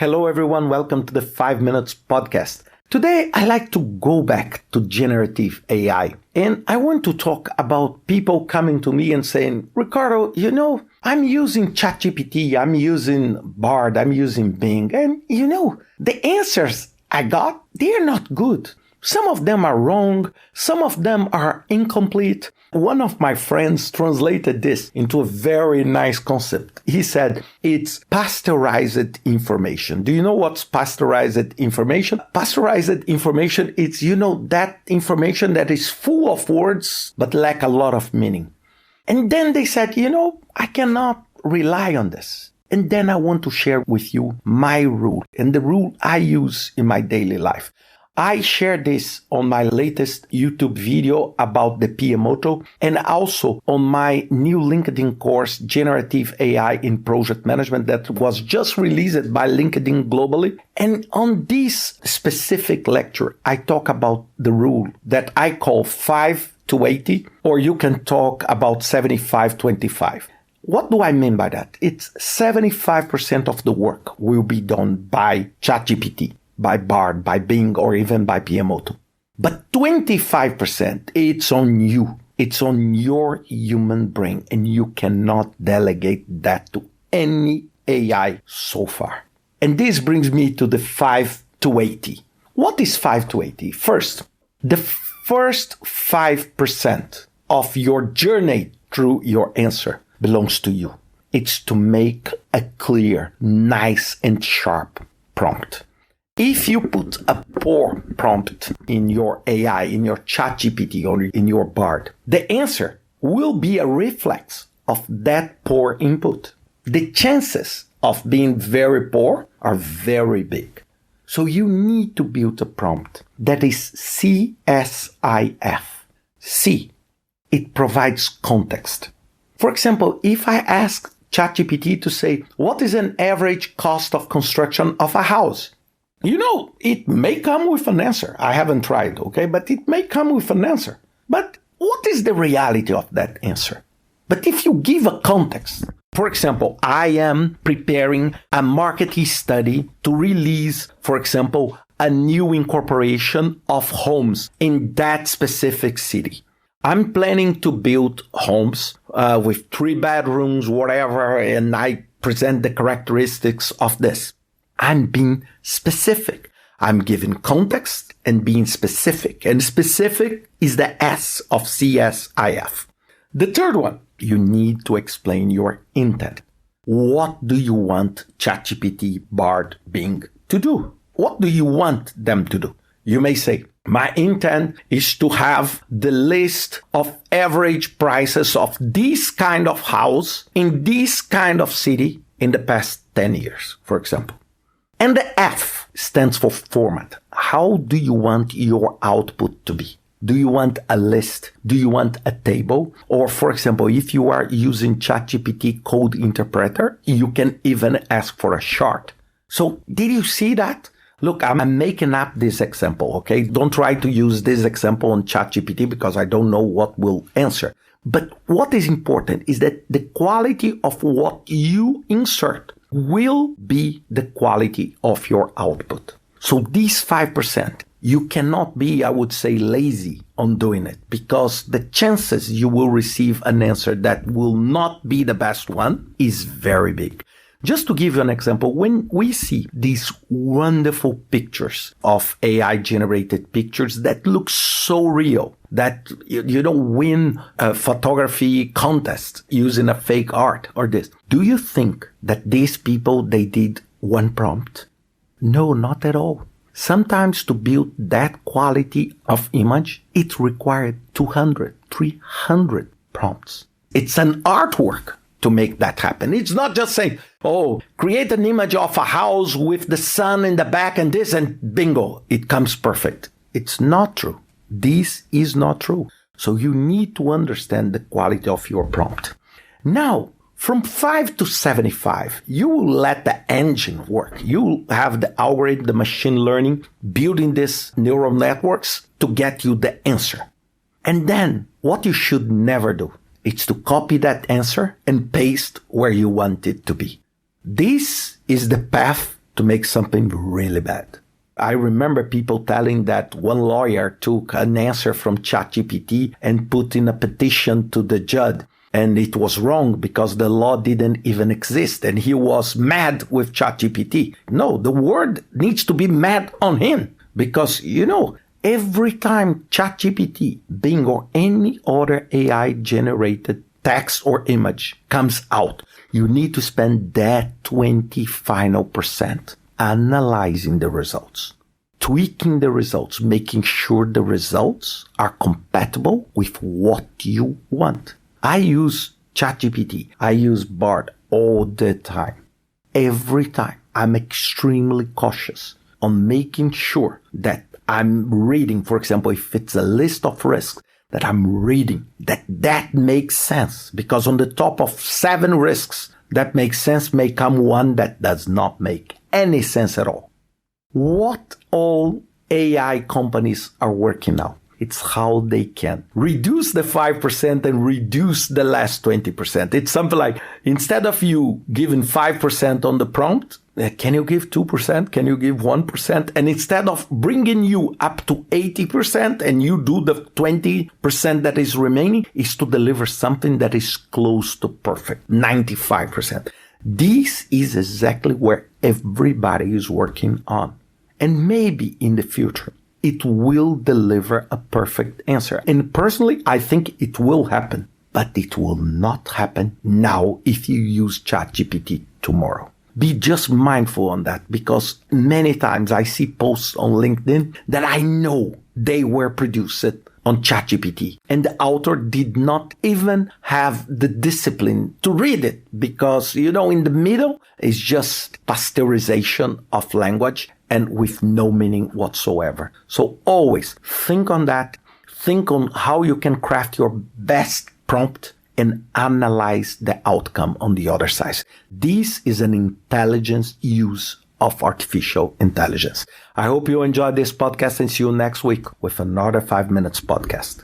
Hello, everyone. Welcome to the 5 Minutes Podcast. Today, I like to go back to generative AI. And I want to talk about people coming to me and saying, Ricardo, I'm using ChatGPT, I'm using Bard, I'm using Bing. And the answers I got, they're not good. Some of them are wrong. Some of them are incomplete. One of my friends translated this into a very nice concept. He said, it's pasteurized information. Do you know what's pasteurized information? Pasteurized information, it's, that information that is full of words, but lack a lot of meaning. And then they said, I cannot rely on this. And then I want to share with you my rule and the rule I use in my daily life. I shared this on my latest YouTube video about the PMOTO and also on my new LinkedIn course, Generative AI in Project Management, that was just released by LinkedIn globally. And on this specific lecture, I talk about the rule that I call 5 to 80, or you can talk about 75-25. What do I mean by that? It's 75% of the work will be done by ChatGPT, by Bard, by Bing, or even by PMOTO. But 25%, it's on you. It's on your human brain, and you cannot delegate that to any AI so far. And this brings me to the 5 to 80. What is 5 to 80? First, the first 5% of your journey through your answer belongs to you. It's to make a clear, nice, and sharp prompt. If you put a poor prompt in your AI, in your ChatGPT or in your Bard, the answer will be a reflex of that poor input. The chances of being very poor are very big. So you need to build a prompt that is CSIF. C, it provides context. For example, if I ask ChatGPT to say, what is an average cost of construction of a house? It may come with an answer. I haven't tried, okay? But it may come with an answer. But what is the reality of that answer? But if you give a context, for example, I am preparing a market study to release, for example, a new incorporation of homes in that specific city. I'm planning to build homes with 3 bedrooms, whatever, and I present the characteristics of this. I'm being specific. I'm giving context and being specific. And specific is the S of CSIF. The third one, you need to explain your intent. What do you want ChatGPT, Bard, Bing to do? What do you want them to do? You may say, my intent is to have the list of average prices of this kind of house in this kind of city in the past 10 years, for example. And the F stands for format. How do you want your output to be? Do you want a list? Do you want a table? Or, for example, if you are using ChatGPT Code Interpreter, you can even ask for a chart. So, did you see that? Look, I'm making up this example, okay? Don't try to use this example on ChatGPT because I don't know what will answer. But what is important is that the quality of what you insert will be the quality of your output. So these 5%, you cannot be, I would say, lazy on doing it because the chances you will receive an answer that will not be the best one is very big. Just to give you an example, when we see these wonderful pictures of AI-generated pictures that look so real, that you don't win a photography contest using a fake art or this, do you think that these people, they did one prompt? No, not at all. Sometimes to build that quality of image, it required 200, 300 prompts. It's an artwork to make that happen. It's not just saying, create an image of a house with the sun in the back and this and bingo, it comes perfect. It's not true. This is not true. So you need to understand the quality of your prompt. Now, from 5 to 75, you will let the engine work. You will have the algorithm, the machine learning, building these neural networks to get you the answer. And then what you should never do is to copy that answer and paste where you want it to be. This is the path to make something really bad. I remember people telling that one lawyer took an answer from ChatGPT and put in a petition to the judge. And it was wrong because the law didn't even exist. And he was mad with ChatGPT. No, the world needs to be mad on him. Because, every time ChatGPT, Bing, or any other AI-generated text or image comes out, you need to spend that 20 final percent analyzing the results, tweaking the results, making sure the results are compatible with what you want. I use ChatGPT. I use Bard all the time. Every time. I'm extremely cautious on making sure that I'm reading, for example, if it's a list of risks, that I'm reading, that makes sense. Because on the top of 7 risks that make sense may come one that does not make any sense at all. What all AI companies are working now? It's how they can reduce the 5% and reduce the last 20%. It's something like, instead of you giving 5% on the prompt, can you give 2%? Can you give 1%? And instead of bringing you up to 80% and you do the 20% that is remaining, is to deliver something that is close to perfect, 95%. This is exactly where everybody is working on. And maybe in the future, it will deliver a perfect answer. And personally, I think it will happen, but it will not happen now if you use ChatGPT tomorrow. Be just mindful on that, because many times I see posts on LinkedIn that I know they were produced on ChatGPT and the author did not even have the discipline to read it because, in the middle is just pasteurization of language and with no meaning whatsoever. So always think on that. Think on how you can craft your best prompt and analyze the outcome on the other side. This is an intelligence use of artificial intelligence. I hope you enjoyed this podcast and see you next week with another 5 Minutes podcast.